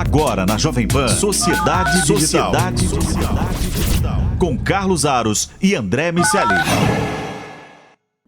Agora na Jovem Pan, Sociedade Digital. Com Carlos Aros e André Miceli.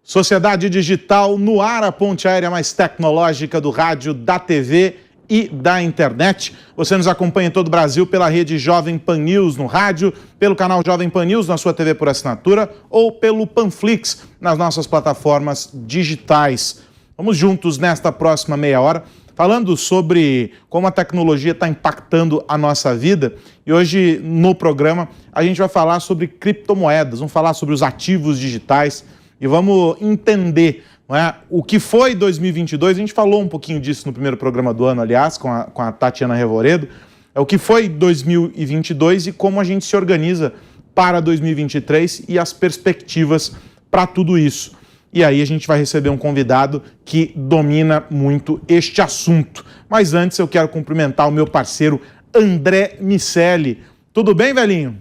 Sociedade Digital no ar, a ponte aérea mais tecnológica do rádio, da TV e da internet. Você nos acompanha em todo o Brasil pela rede Jovem Pan News no rádio, pelo canal Jovem Pan News na sua TV por assinatura ou pelo Panflix nas nossas plataformas digitais. Vamos juntos nesta próxima meia hora, falando sobre como a tecnologia está impactando a nossa vida. E hoje no programa a gente vai falar sobre criptomoedas, vamos falar sobre os ativos digitais e vamos entender, não é, o que foi 2022. A gente falou um pouquinho disso no primeiro programa do ano, aliás, com a Tatiana Revoredo. É o que foi 2022 e como a gente se organiza para 2023 e as perspectivas para tudo isso. E aí a gente vai receber um convidado que domina muito este assunto. Mas antes eu quero cumprimentar o meu parceiro André Miceli. Tudo bem, velhinho?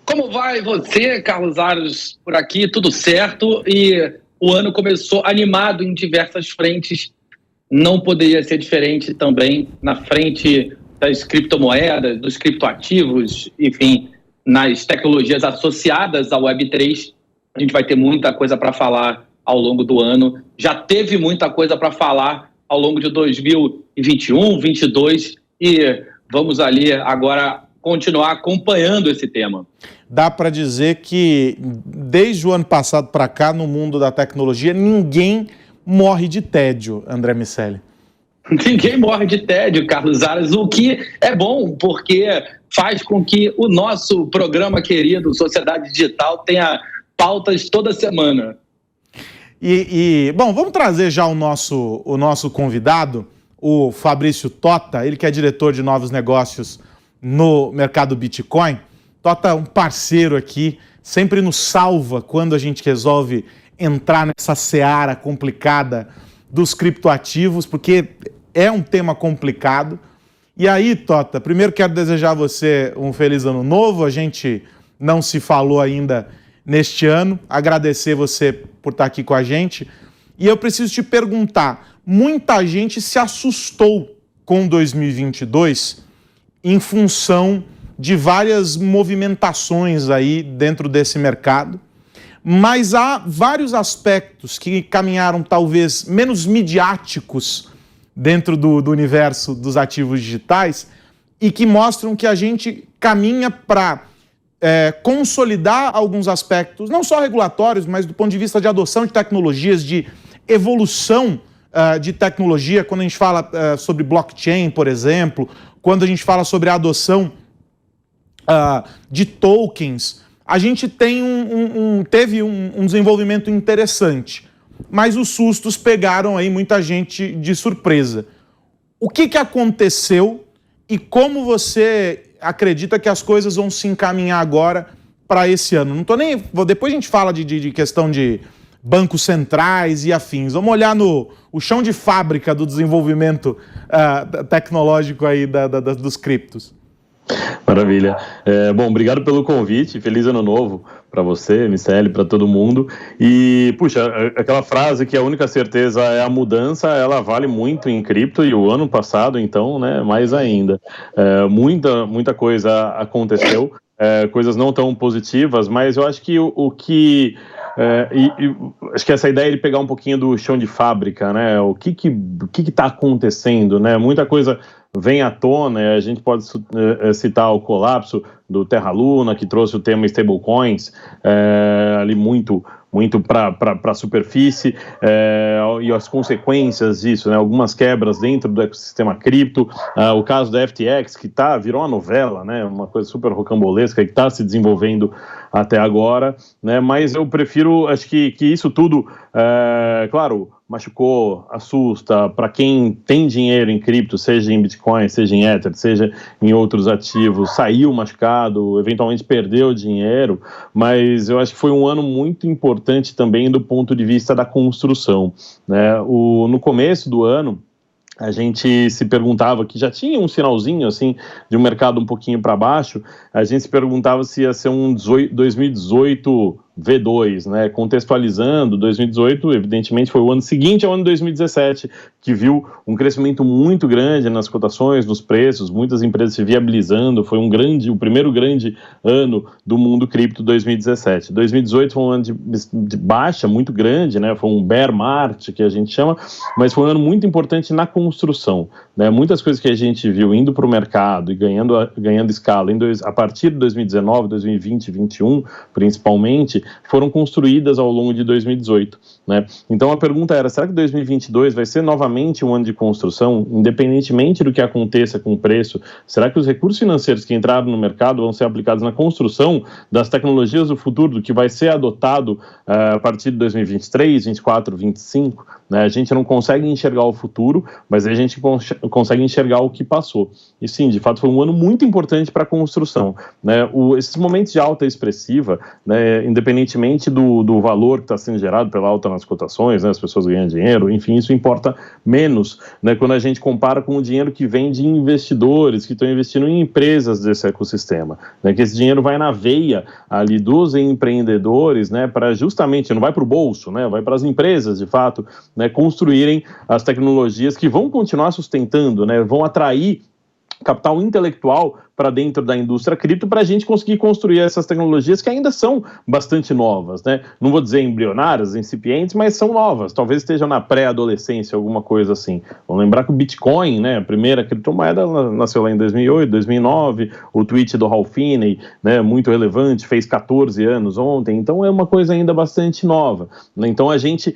Como vai você, Carlos Aros, por aqui? Tudo certo? E o ano começou animado em diversas frentes. Não poderia ser diferente também na frente das criptomoedas, dos criptoativos, enfim, nas tecnologias associadas à Web3. A gente vai ter muita coisa para falar ao longo do ano. Já teve muita coisa para falar ao longo de 2021, 2022 e vamos ali agora continuar acompanhando esse tema. Dá para dizer que desde o ano passado para cá, no mundo da tecnologia, ninguém morre de tédio, André Miceli. Ninguém morre de tédio, Carlos Aras, o que é bom, porque faz com que o nosso programa querido, Sociedade Digital, tenha pautas toda semana. Bom, vamos trazer já o nosso convidado, o Fabrício Tota, ele que é diretor de novos negócios no mercado Bitcoin. Tota é um parceiro aqui, sempre nos salva quando a gente resolve entrar nessa seara complicada dos criptoativos, porque é um tema complicado. E aí, Tota, primeiro quero desejar a você um feliz ano novo. A gente não se falou ainda neste ano, agradecer você por estar aqui com a gente. E eu preciso te perguntar, muita gente se assustou com 2022 em função de várias movimentações aí dentro desse mercado, mas há vários aspectos que caminharam talvez menos midiáticos dentro do universo dos ativos digitais e que mostram que a gente caminha para consolidar alguns aspectos, não só regulatórios, mas do ponto de vista de adoção de tecnologias, de evolução de tecnologia, quando a gente fala sobre blockchain, por exemplo, quando a gente fala sobre a adoção de tokens, a gente teve um desenvolvimento interessante, mas os sustos pegaram aí muita gente de surpresa. O que aconteceu e como você acredita que as coisas vão se encaminhar agora para esse ano? Depois a gente fala de questão de bancos centrais e afins. Vamos olhar o chão de fábrica do desenvolvimento tecnológico aí dos criptos. Maravilha. Bom, obrigado pelo convite. Feliz ano novo para você, Miceli, para todo mundo. E, puxa, aquela frase que a única certeza é a mudança, ela vale muito em cripto e o ano passado, então, né, mais ainda. Muita coisa aconteceu, coisas não tão positivas, mas eu acho que acho que essa ideia de pegar um pouquinho do chão de fábrica, né? O que está acontecendo, né? Muita coisa vem à tona. A gente pode citar o colapso do Terra Luna, que trouxe o tema stablecoins ali muito para a superfície, e as consequências disso, né? Algumas quebras dentro do ecossistema cripto, o caso da FTX, que virou uma novela, né? Uma coisa super rocambolesca que está se desenvolvendo até agora, né? Mas eu prefiro, acho que isso tudo, claro, machucou, assusta para quem tem dinheiro em cripto, seja em Bitcoin, seja em Ether, seja em outros ativos, saiu machucado, eventualmente perdeu dinheiro, mas eu acho que foi um ano muito importante também do ponto de vista da construção, né? No começo do ano, a gente se perguntava, que já tinha um sinalzinho assim de um mercado um pouquinho para baixo, a gente se perguntava se ia ser um 2018 V2, né? Contextualizando, 2018, evidentemente, foi o ano seguinte ao ano de 2017, que viu um crescimento muito grande nas cotações, nos preços, muitas empresas se viabilizando, foi o primeiro grande ano do mundo cripto 2017. 2018 foi um ano de baixa muito grande, né? Foi um bear market, que a gente chama, mas foi um ano muito importante na construção, né? Muitas coisas que a gente viu indo para o mercado e ganhando escala a partir de 2019, 2020, 2021, principalmente, foram construídas ao longo de 2018, né? Então a pergunta era, será que 2022 vai ser novamente um ano de construção, independentemente do que aconteça com o preço? Será que os recursos financeiros que entraram no mercado vão ser aplicados na construção das tecnologias do futuro, do que vai ser adotado a partir de 2023, 2024, 2025? Né? A gente não consegue enxergar o futuro, mas a gente consegue enxergar o que passou. E sim, de fato, foi um ano muito importante para a construção, né? Esses momentos de alta expressiva, né, independentemente do valor que está sendo gerado pela alta nas cotações, né, as pessoas ganham dinheiro, enfim, isso importa menos, né, quando a gente compara com o dinheiro que vem de investidores que estão investindo em empresas desse ecossistema, né, que esse dinheiro vai na veia ali dos empreendedores, né, para justamente, não vai para o bolso, né, vai para as empresas, de fato, né, construírem as tecnologias que vão continuar sustentando, né, vão atrair capital intelectual para dentro da indústria cripto, para a gente conseguir construir essas tecnologias que ainda são bastante novas, né? Não vou dizer embrionárias, incipientes, mas são novas, talvez estejam na pré-adolescência, alguma coisa assim. Vamos lembrar que o Bitcoin, né, a primeira criptomoeda, nasceu lá em 2008, 2009, o tweet do Ralph Finney, né, muito relevante, fez 14 anos ontem, então é uma coisa ainda bastante nova, né? Então a gente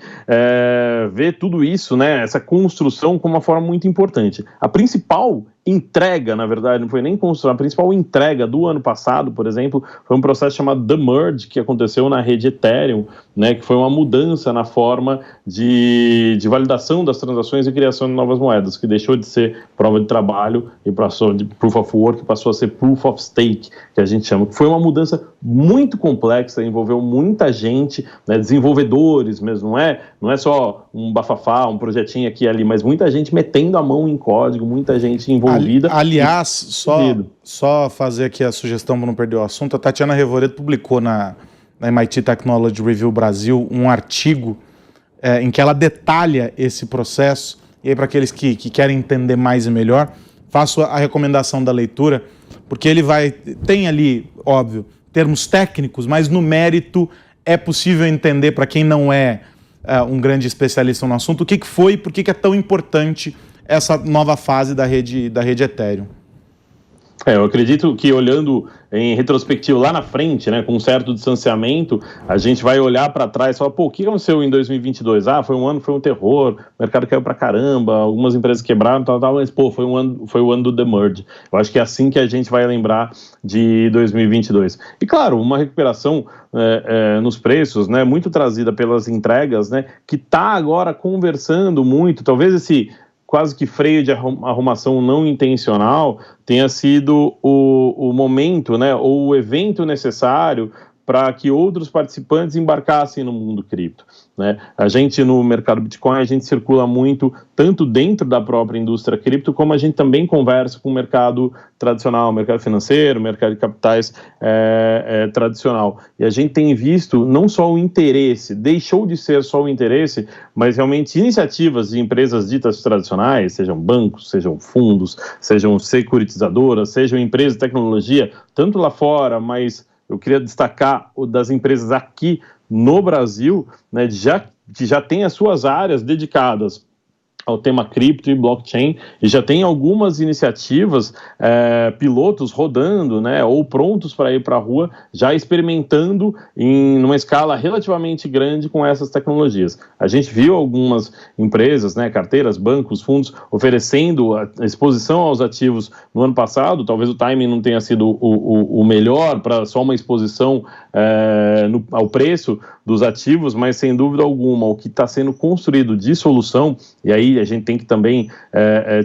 vê tudo isso, né, essa construção como uma forma muito importante. A principal entrega, na verdade, não foi nem construção, a principal entrega do ano passado, por exemplo, foi um processo chamado The Merge, que aconteceu na rede Ethereum, né, que foi uma mudança na forma de validação das transações e criação de novas moedas, que deixou de ser prova de trabalho e passou de Proof of Work, passou a ser Proof of Stake, que a gente chama, que foi uma mudança muito complexa, envolveu muita gente, né, desenvolvedores mesmo, não é só um bafafá, um projetinho aqui e ali, mas muita gente metendo a mão em código, muita gente envolvida. Aliás, só fazer aqui a sugestão para não perder o assunto, a Tatiana Revoredo publicou na MIT Technology Review Brasil um artigo em que ela detalha esse processo, e aí para aqueles que querem entender mais e melhor, faço a recomendação da leitura, porque ele tem ali, óbvio, termos técnicos, mas no mérito é possível entender para quem não é um grande especialista no assunto, o que foi e por que é tão importante essa nova fase da rede Ethereum. Eu acredito que olhando em retrospectiva lá na frente, né, com um certo distanciamento, a gente vai olhar para trás e falar, o que aconteceu em 2022? Foi um terror, o mercado caiu pra caramba, algumas empresas quebraram, mas foi o ano do The Merge. Eu acho que é assim que a gente vai lembrar de 2022. E claro, uma recuperação nos preços, né, muito trazida pelas entregas, né, que está agora conversando muito, talvez esse quase que freio de arrumação não intencional tenha sido o momento, né, ou o evento necessário para que outros participantes embarcassem no mundo cripto, né? A gente no mercado Bitcoin, a gente circula muito, tanto dentro da própria indústria cripto, como a gente também conversa com o mercado tradicional, mercado financeiro, mercado de capitais tradicional. E a gente tem visto não só o interesse, deixou de ser só o interesse, mas realmente iniciativas de empresas ditas tradicionais, sejam bancos, sejam fundos, sejam securitizadoras, sejam empresas de tecnologia, tanto lá fora, mas eu queria destacar o das empresas aqui no Brasil, né, que já tem as suas áreas dedicadas ao tema cripto e blockchain, e já tem algumas iniciativas, pilotos rodando, né, ou prontos para ir para a rua, já experimentando em uma escala relativamente grande com essas tecnologias. A gente viu algumas empresas, né, carteiras, bancos, fundos, oferecendo a exposição aos ativos no ano passado. Talvez o timing não tenha sido o melhor para só uma exposição ao preço dos ativos, mas sem dúvida alguma o que está sendo construído de solução, e aí a gente tem que também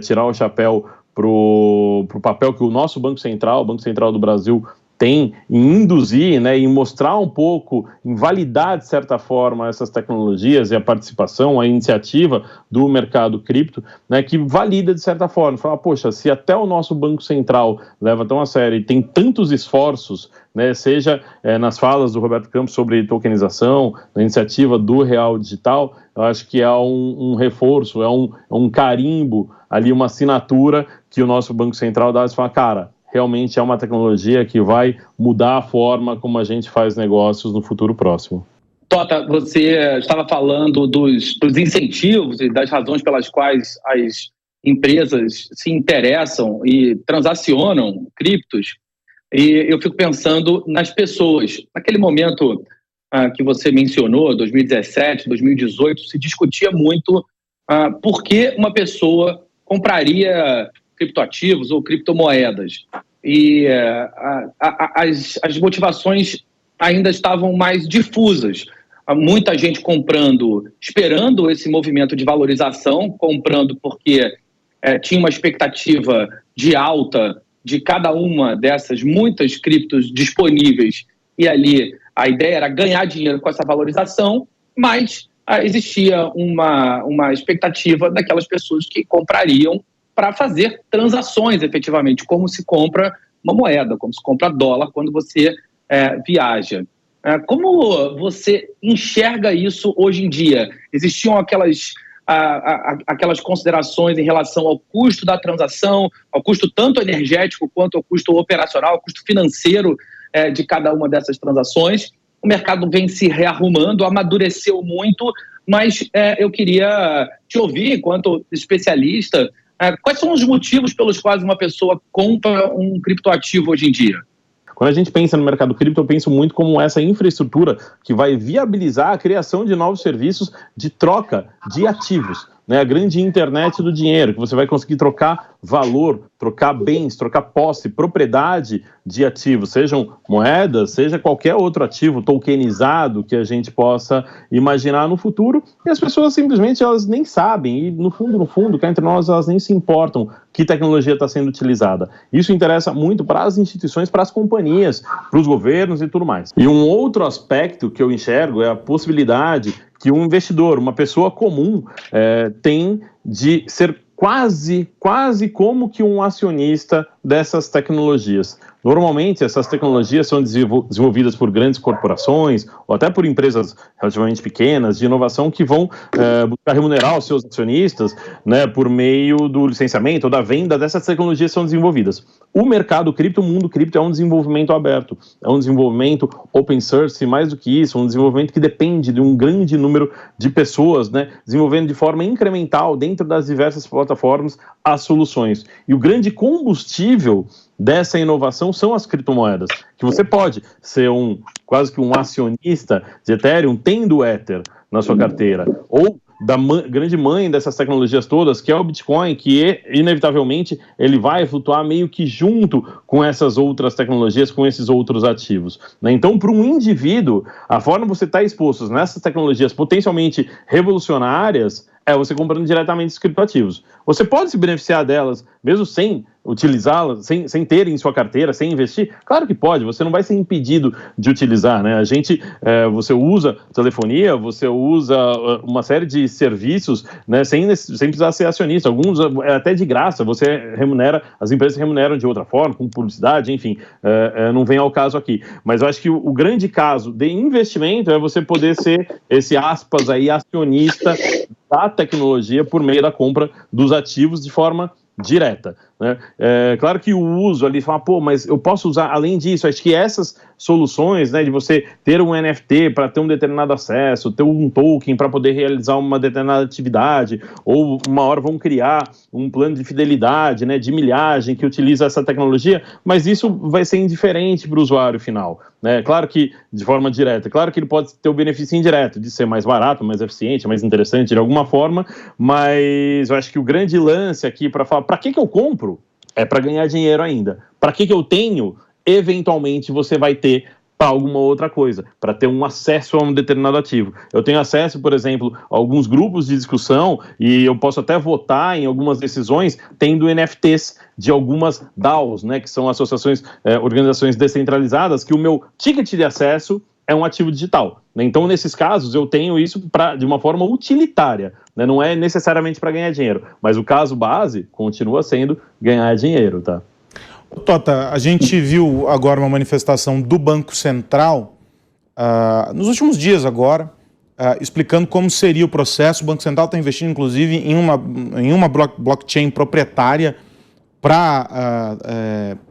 tirar o chapéu para o papel que o nosso Banco Central do Brasil, tem em induzir, né, em mostrar um pouco, em validar de certa forma essas tecnologias e a participação, a iniciativa do mercado cripto, né, que valida de certa forma, fala, poxa, se até o nosso Banco Central leva tão a sério e tem tantos esforços, né, seja nas falas do Roberto Campos sobre tokenização, na iniciativa do Real Digital, eu acho que é um reforço, é um carimbo ali, uma assinatura que o nosso Banco Central dá e fala, cara, realmente é uma tecnologia que vai mudar a forma como a gente faz negócios no futuro próximo. Tota, você estava falando dos incentivos e das razões pelas quais as empresas se interessam e transacionam criptos, e eu fico pensando nas pessoas. Naquele momento que você mencionou, 2017, 2018, se discutia muito por que uma pessoa compraria criptoativos ou criptomoedas. E as motivações ainda estavam mais difusas. Muita gente comprando, esperando esse movimento de valorização, comprando porque tinha uma expectativa de alta de cada uma dessas muitas criptos disponíveis, e ali a ideia era ganhar dinheiro com essa valorização, mas existia uma expectativa daquelas pessoas que comprariam para fazer transações efetivamente, como se compra uma moeda, como se compra dólar quando você viaja. Como você enxerga isso hoje em dia? Existiam aquelas considerações em relação ao custo da transação, ao custo tanto energético quanto ao custo operacional, ao custo financeiro de cada uma dessas transações. O mercado vem se rearrumando, amadureceu muito, mas eu queria te ouvir, enquanto especialista, quais são os motivos pelos quais uma pessoa compra um criptoativo hoje em dia? Quando a gente pensa no mercado cripto, eu penso muito como essa infraestrutura que vai viabilizar a criação de novos serviços de troca de ativos, né? A grande internet do dinheiro, que você vai conseguir trocar valor, trocar bens, trocar posse, propriedade de ativos, sejam moedas, seja qualquer outro ativo tokenizado que a gente possa imaginar no futuro, e as pessoas simplesmente elas nem sabem, e no fundo, cá entre nós, elas nem se importam que tecnologia está sendo utilizada. Isso interessa muito para as instituições, para as companhias, para os governos e tudo mais. E um outro aspecto que eu enxergo é a possibilidade que um investidor, uma pessoa comum, tem de ser quase como que um acionista dessas tecnologias. Normalmente, essas tecnologias são desenvolvidas por grandes corporações ou até por empresas relativamente pequenas de inovação que vão buscar remunerar os seus acionistas, né, por meio do licenciamento ou da venda dessas tecnologias que são desenvolvidas. O mercado cripto, o mundo cripto é um desenvolvimento aberto, é um desenvolvimento open source, mais do que isso, um desenvolvimento que depende de um grande número de pessoas, né, desenvolvendo de forma incremental dentro das diversas plataformas as soluções. E o grande combustível dessa inovação são as criptomoedas, que você pode ser quase que um acionista de Ethereum tendo Ether na sua carteira, ou da grande mãe dessas tecnologias todas, que é o Bitcoin, que inevitavelmente ele vai flutuar meio que junto com essas outras tecnologias, com esses outros ativos, né? Então, para um indivíduo, a forma você está exposto nessas tecnologias potencialmente revolucionárias é você comprando diretamente os criptoativos. Você pode se beneficiar delas, mesmo sem utilizá-las, sem ter em sua carteira, sem investir? Claro que pode, você não vai ser impedido de utilizar, né? Você usa telefonia, você usa uma série de serviços, né, sem precisar ser acionista, alguns até de graça, as empresas remuneram de outra forma, com publicidade, enfim, não vem ao caso aqui. Mas eu acho que o grande caso de investimento é você poder ser esse, aspas, aí, acionista da tecnologia por meio da compra dos ativos de forma direta, né? Claro que o uso ali fala, mas eu posso usar além disso. Acho que essas soluções, né, de você ter um NFT para ter um determinado acesso, ter um token para poder realizar uma determinada atividade, ou uma hora vão criar um plano de fidelidade, né, de milhagem que utiliza essa tecnologia, mas isso vai ser indiferente para o usuário final, né? Claro que de forma direta, claro que ele pode ter o benefício indireto de ser mais barato, mais eficiente, mais interessante de alguma forma, mas eu acho que o grande lance aqui para falar, para que eu compro? É para ganhar dinheiro ainda. Para que eu tenho? Eventualmente você vai ter para alguma outra coisa, para ter um acesso a um determinado ativo. Eu tenho acesso, por exemplo, a alguns grupos de discussão e eu posso até votar em algumas decisões tendo NFTs de algumas DAOs, né, que são associações, organizações descentralizadas, que o meu ticket de acesso é um ativo digital. Né? Então, nesses casos, eu tenho isso de uma forma utilitária, né? Não é necessariamente para ganhar dinheiro, mas o caso base continua sendo ganhar dinheiro, tá? Tota, a gente viu agora uma manifestação do Banco Central, nos últimos dias agora, explicando como seria o processo. O Banco Central está investindo, inclusive, em uma blockchain proprietária para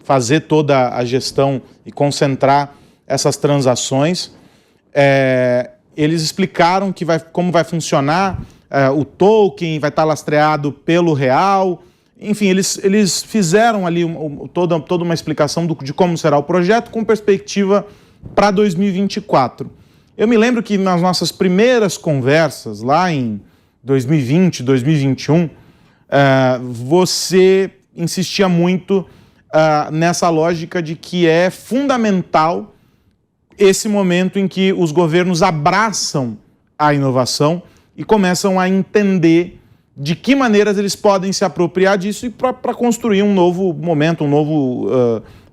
fazer toda a gestão e concentrar essas transações. Eles explicaram como vai funcionar, o token vai estar lastreado pelo real. Enfim, eles fizeram ali toda uma explicação de como será o projeto com perspectiva para 2024. Eu me lembro que nas nossas primeiras conversas, lá em 2020, 2021, você insistia muito nessa lógica de que é fundamental esse momento em que os governos abraçam a inovação e começam a entender de que maneiras eles podem se apropriar disso e para construir um novo momento, um novo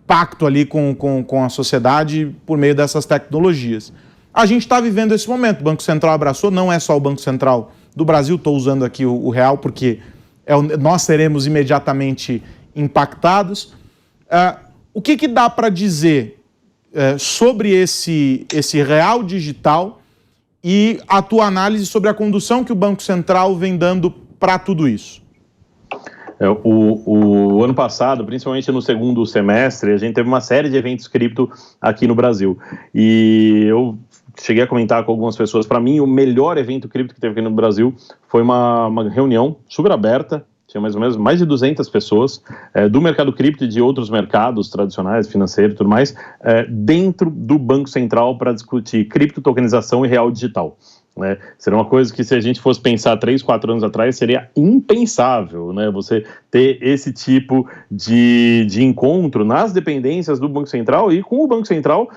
pacto ali com a sociedade por meio dessas tecnologias. A gente está vivendo esse momento, o Banco Central abraçou, não é só o Banco Central do Brasil, estou usando aqui o real porque nós seremos imediatamente impactados. O que dá para dizer sobre esse real digital e a tua análise sobre a condução que o Banco Central vem dando para tudo isso? O ano passado, principalmente no segundo semestre, a gente teve uma série de eventos cripto aqui no Brasil. E eu cheguei a comentar com algumas pessoas, para mim o melhor evento cripto que teve aqui no Brasil foi uma reunião super aberta, tinha mais ou menos mais de 200 pessoas do mercado cripto e de outros mercados tradicionais, financeiro e tudo mais, dentro do Banco Central para discutir cripto, tokenização e real digital. Né? Seria uma coisa que, se a gente fosse pensar 3, 4 anos atrás, seria impensável, né? Você ter esse tipo de encontro nas dependências do Banco Central e com o Banco Central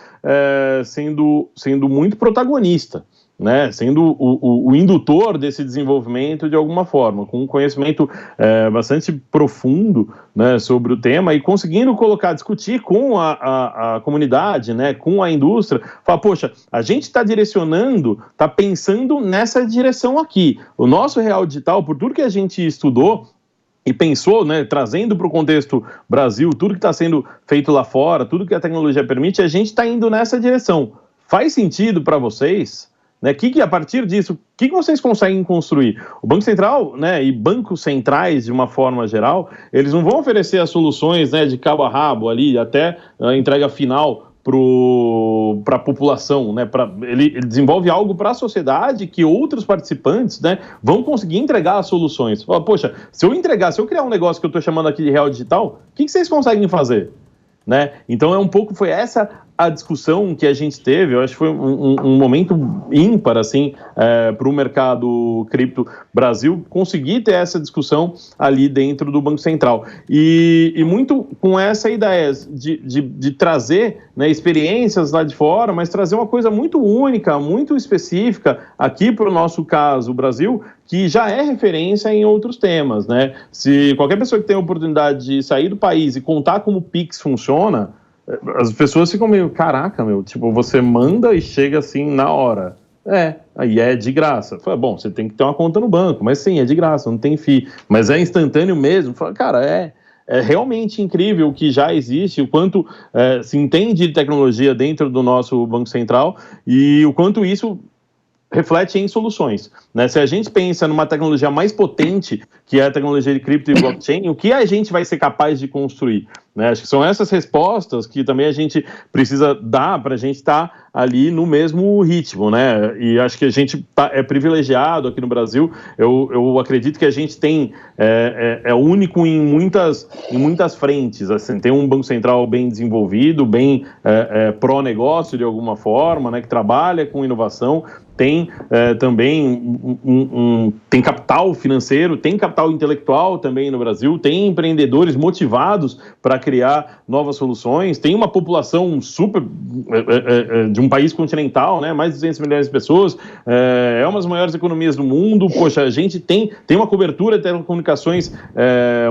sendo muito protagonista, né? Sendo o indutor desse desenvolvimento de alguma forma, com um conhecimento bastante profundo, né, sobre o tema e conseguindo discutir com a comunidade, né, com a indústria, falar, poxa, a gente está direcionando, está pensando nessa direção aqui. O nosso real digital, por tudo que a gente estudou e pensou, né, trazendo para o contexto Brasil, tudo que está sendo feito lá fora, tudo que a tecnologia permite, a gente está indo nessa direção. Faz sentido para vocês? Né, a partir disso, o que vocês conseguem construir? O Banco Central, né, e bancos centrais, de uma forma geral, eles não vão oferecer as soluções, né, de cabo a rabo ali, até a entrega final para a população, né, ele desenvolve algo para a sociedade que outros participantes, né, vão conseguir entregar as soluções. Fala, poxa, se eu criar um negócio que eu estou chamando aqui de real digital, o que vocês conseguem fazer? Né? Então foi essa a discussão que a gente teve. Eu acho que foi um momento ímpar assim, para o mercado cripto Brasil conseguir ter essa discussão ali dentro do Banco Central e muito com essa ideia de trazer, né, experiências lá de fora, mas trazer uma coisa muito única, muito específica aqui para o nosso caso, o Brasil, que já é referência em outros temas, né? Se qualquer pessoa que tem a oportunidade de sair do país e contar como o Pix funciona, as pessoas ficam meio, caraca, tipo, você manda e chega assim na hora. Aí é de graça. Fala, bom, você tem que ter uma conta no banco, mas sim, é de graça, não tem FII. Mas é instantâneo mesmo. Fala, cara, é realmente incrível o que já existe, o quanto se entende de tecnologia dentro do nosso Banco Central e o quanto isso reflete em soluções, né? Se a gente pensa numa tecnologia mais potente, que é a tecnologia de cripto e blockchain, o que a gente vai ser capaz de construir? Né? Acho que são essas respostas que também a gente precisa dar para a gente estar ali no mesmo ritmo, né? E acho que a gente é privilegiado aqui no Brasil. Eu acredito que a gente tem único em muitas frentes. Assim, tem um Banco Central bem desenvolvido, bem pró-negócio de alguma forma, né? Que trabalha com inovação, tem também tem capital financeiro, tem capital intelectual também no Brasil, tem empreendedores motivados para criar novas soluções, tem uma população super de um país continental, né, mais de 200 milhões de pessoas, é uma das maiores economias do mundo. Poxa, a gente tem uma cobertura de telecomunicações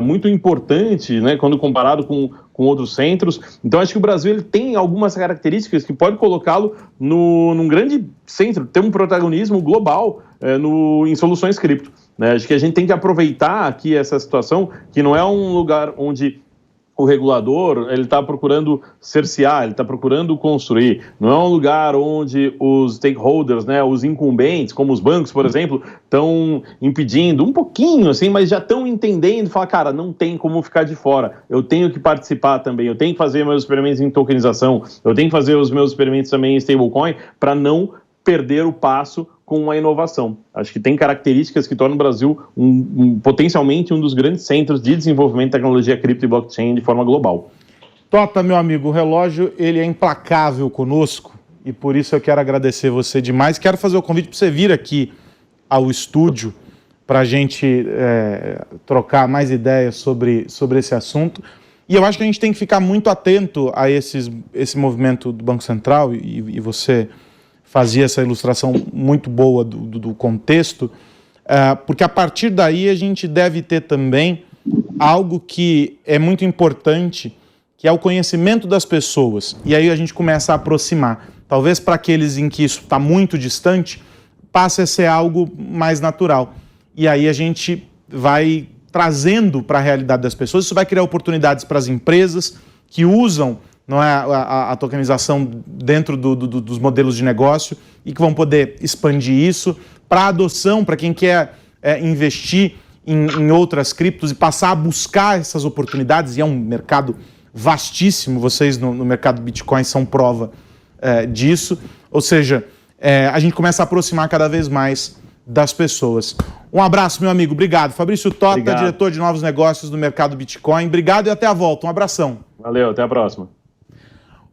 muito importante, né, quando comparado com outros centros. Então, acho que o Brasil ele tem algumas características que pode colocá-lo num grande centro, ter um protagonismo global em soluções cripto, né? Acho que a gente tem que aproveitar aqui essa situação, que não é um lugar onde o regulador ele está procurando cercear, ele está procurando construir. Não é um lugar onde os stakeholders, né, os incumbentes, como os bancos, por exemplo, estão impedindo um pouquinho, assim, mas já estão entendendo, falar, cara, não tem como ficar de fora. Eu tenho que participar também, eu tenho que fazer meus experimentos em tokenização, eu tenho que fazer os meus experimentos também em stablecoin para não perder o passo com a inovação. Acho que tem características que tornam o Brasil potencialmente um dos grandes centros de desenvolvimento de tecnologia cripto e blockchain de forma global. Tota, meu amigo, o relógio ele é implacável conosco e por isso eu quero agradecer você demais. Quero fazer o convite para você vir aqui ao estúdio para a gente trocar mais ideias sobre esse assunto. E eu acho que a gente tem que ficar muito atento a esse movimento do Banco Central e você fazia essa ilustração muito boa do contexto, porque a partir daí a gente deve ter também algo que é muito importante, que é o conhecimento das pessoas. E aí a gente começa a aproximar. Talvez para aqueles em que isso está muito distante, passe a ser algo mais natural. E aí a gente vai trazendo para a realidade das pessoas, isso vai criar oportunidades para as empresas que usam não é, a tokenização dentro dos modelos de negócio e que vão poder expandir isso para adoção, para quem quer investir em outras criptos e passar a buscar essas oportunidades, e é um mercado vastíssimo, vocês no mercado Bitcoin são prova disso, ou seja, a gente começa a aproximar cada vez mais das pessoas. Um abraço, meu amigo, obrigado. Fabrício Tota, obrigado. Diretor de novos negócios do mercado Bitcoin, obrigado e até a volta, um abração. Valeu, até a próxima.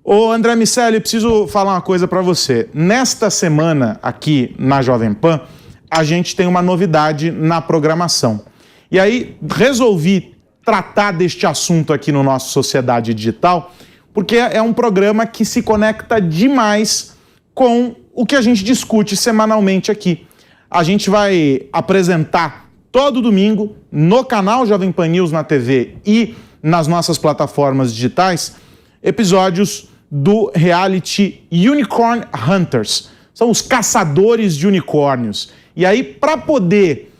Ô André Miceli, eu preciso falar uma coisa para você. Nesta semana, aqui na Jovem Pan, a gente tem uma novidade na programação. E aí, resolvi tratar deste assunto aqui no nosso Sociedade Digital, porque é um programa que se conecta demais com o que a gente discute semanalmente aqui. A gente vai apresentar todo domingo, no canal Jovem Pan News na TV e nas nossas plataformas digitais, episódios do reality Unicorn Hunters. São os caçadores de unicórnios. E aí, para poder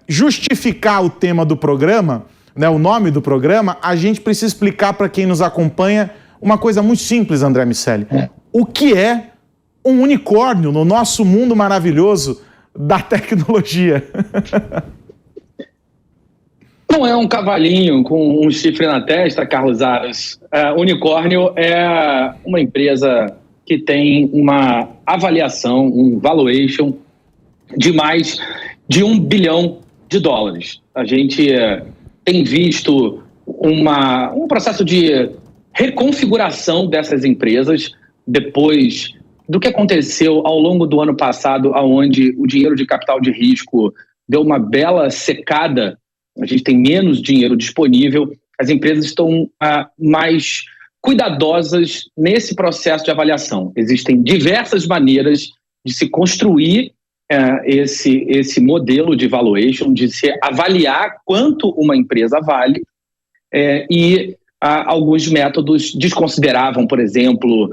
justificar o tema do programa, né, o nome do programa, a gente precisa explicar para quem nos acompanha uma coisa muito simples, André Miceli. O que é um unicórnio no nosso mundo maravilhoso da tecnologia? Não é um cavalinho com um chifre na testa, Carlos Aros. Unicórnio é uma empresa que tem uma avaliação, um valuation de mais de $1 bilhão. A gente tem visto um processo de reconfiguração dessas empresas depois do que aconteceu ao longo do ano passado, onde o dinheiro de capital de risco deu uma bela secada. A gente tem menos dinheiro disponível, as empresas estão mais cuidadosas nesse processo de avaliação. Existem diversas maneiras de se construir esse modelo de valuation, de se avaliar quanto uma empresa vale, e alguns métodos desconsideravam, por exemplo,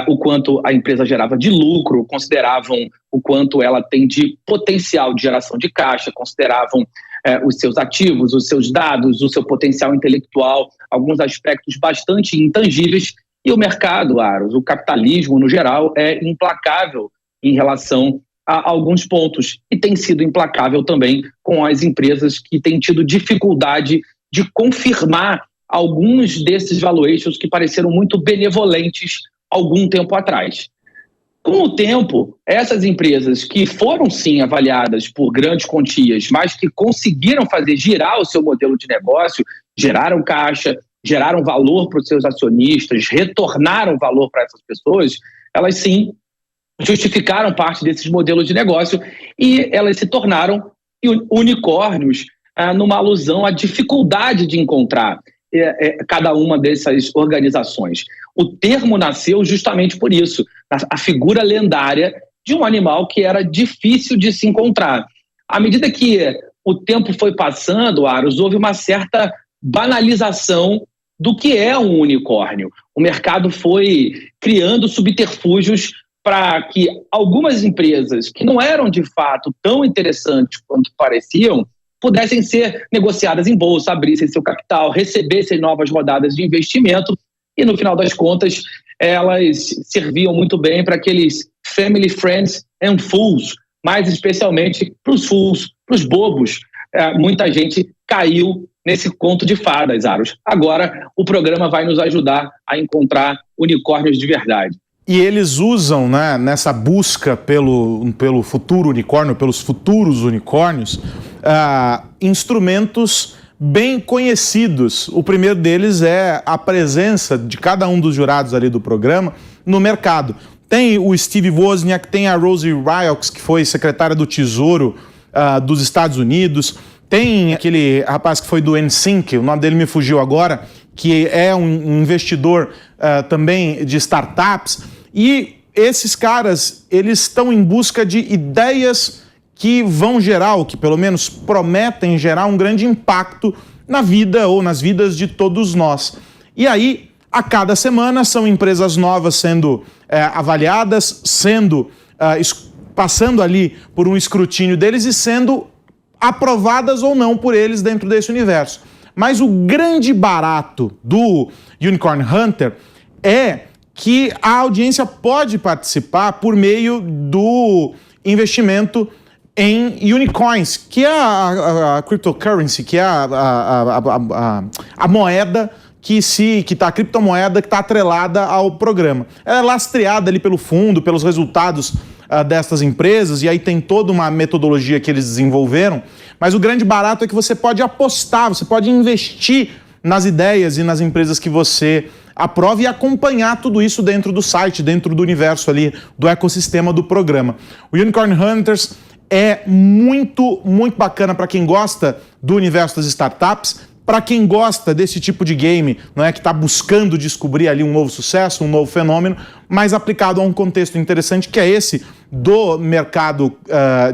o quanto a empresa gerava de lucro, consideravam o quanto ela tem de potencial de geração de caixa, consideravam os seus ativos, os seus dados, o seu potencial intelectual, alguns aspectos bastante intangíveis. E o mercado, Aros, o capitalismo no geral, é implacável em relação a alguns pontos. E tem sido implacável também com as empresas que têm tido dificuldade de confirmar alguns desses valuations que pareceram muito benevolentes algum tempo atrás. Com o tempo, essas empresas que foram sim avaliadas por grandes quantias, mas que conseguiram fazer girar o seu modelo de negócio, geraram caixa, geraram valor para os seus acionistas, retornaram valor para essas pessoas, elas sim justificaram parte desses modelos de negócio e elas se tornaram unicórnios, numa alusão à dificuldade de encontrar cada uma dessas organizações. O termo nasceu justamente por isso, a figura lendária de um animal que era difícil de se encontrar. À medida que o tempo foi passando, Aros, houve uma certa banalização do que é um unicórnio. O mercado foi criando subterfúgios para que algumas empresas que não eram de fato tão interessantes quanto pareciam pudessem ser negociadas em bolsa, abrissem seu capital, recebessem novas rodadas de investimento e, no final das contas, elas serviam muito bem para aqueles family, friends and fools, mais especialmente para os fools, para os bobos. Muita gente caiu nesse conto de fadas, Aros. Agora, o programa vai nos ajudar a encontrar unicórnios de verdade. E eles usam, né, nessa busca pelo futuro unicórnio, pelos futuros unicórnios, instrumentos bem conhecidos. O primeiro deles é a presença de cada um dos jurados ali do programa no mercado. Tem o Steve Wozniak, tem a Rosie Ryox, que foi secretária do Tesouro dos Estados Unidos, tem aquele rapaz que foi do NSYNC, o nome dele me fugiu agora, que é um investidor também de startups. E esses caras, eles estão em busca de ideias que vão gerar, ou que pelo menos prometem gerar um grande impacto na vida ou nas vidas de todos nós. E aí, a cada semana, são empresas novas sendo avaliadas, passando ali por um escrutínio deles e sendo aprovadas ou não por eles dentro desse universo. Mas o grande barato do Unicorn Hunter é que a audiência pode participar por meio do investimento em unicorns, que é a cryptocurrency, que é a moeda a criptomoeda que está atrelada ao programa. Ela é lastreada ali pelo fundo, pelos resultados destas empresas, e aí tem toda uma metodologia que eles desenvolveram, mas o grande barato é que você pode apostar, você pode investir nas ideias e nas empresas que você aprova e acompanhar tudo isso dentro do site, dentro do universo ali, do ecossistema do programa. O Unicorn Hunters é muito, muito bacana para quem gosta do universo das startups, para quem gosta desse tipo de game, não é, que está buscando descobrir ali um novo sucesso, um novo fenômeno, mas aplicado a um contexto interessante, que é esse do mercado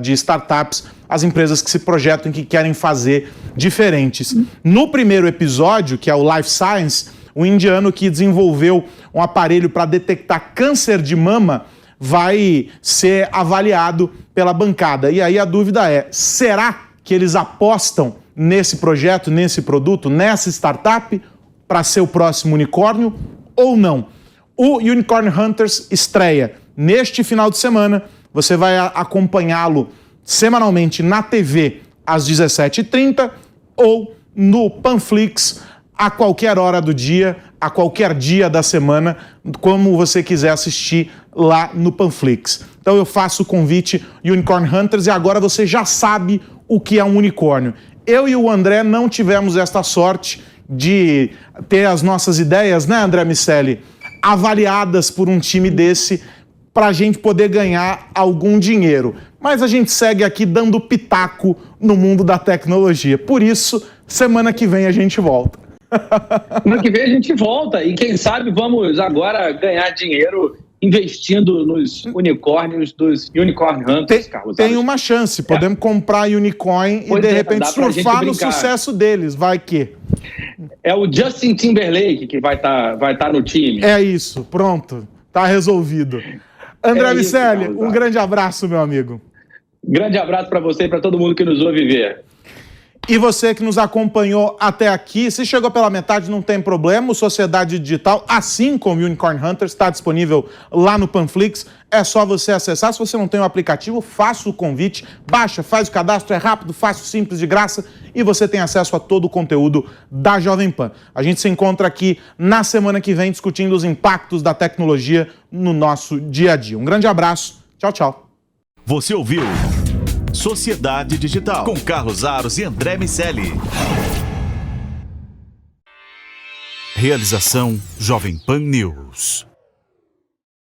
de startups, as empresas que se projetam e que querem fazer diferentes. No primeiro episódio, que é o Life Science, o indiano que desenvolveu um aparelho para detectar câncer de mama vai ser avaliado pela bancada. E aí a dúvida é, será que eles apostam nesse projeto, nesse produto, nessa startup para ser o próximo unicórnio ou não? O Unicorn Hunters estreia neste final de semana. Você vai acompanhá-lo semanalmente na TV às 17h30 ou no Panflix a qualquer hora do dia, a qualquer dia da semana, como você quiser assistir lá no Panflix. Então eu faço o convite, Unicorn Hunters, e agora você já sabe o que é um unicórnio. Eu e o André não tivemos esta sorte de ter as nossas ideias, né, André Miceli, avaliadas por um time desse para a gente poder ganhar algum dinheiro. Mas a gente segue aqui dando pitaco no mundo da tecnologia. Por isso, semana que vem a gente volta. Semana que vem a gente volta e quem sabe vamos agora ganhar dinheiro investindo nos unicórnios dos Unicorn Hunters, Carlos. Tem uma chance, podemos comprar unicorn e de repente surfar no sucesso deles, vai que. É o Justin Timberlake que vai tá no time. É isso, pronto, tá resolvido. André Miceli, um grande abraço, meu amigo. Grande abraço para você e para todo mundo que nos ouve ver. E você que nos acompanhou até aqui, se chegou pela metade, não tem problema, o Sociedade Digital, assim como o Unicorn Hunters, está disponível lá no Panflix, é só você acessar. Se você não tem o aplicativo, faça o convite, baixa, faz o cadastro, é rápido, fácil, simples, de graça, e você tem acesso a todo o conteúdo da Jovem Pan. A gente se encontra aqui na semana que vem discutindo os impactos da tecnologia no nosso dia a dia. Um grande abraço, tchau, tchau. Você ouviu Sociedade Digital, com Carlos Aros e André Miceli. Realização Jovem Pan News.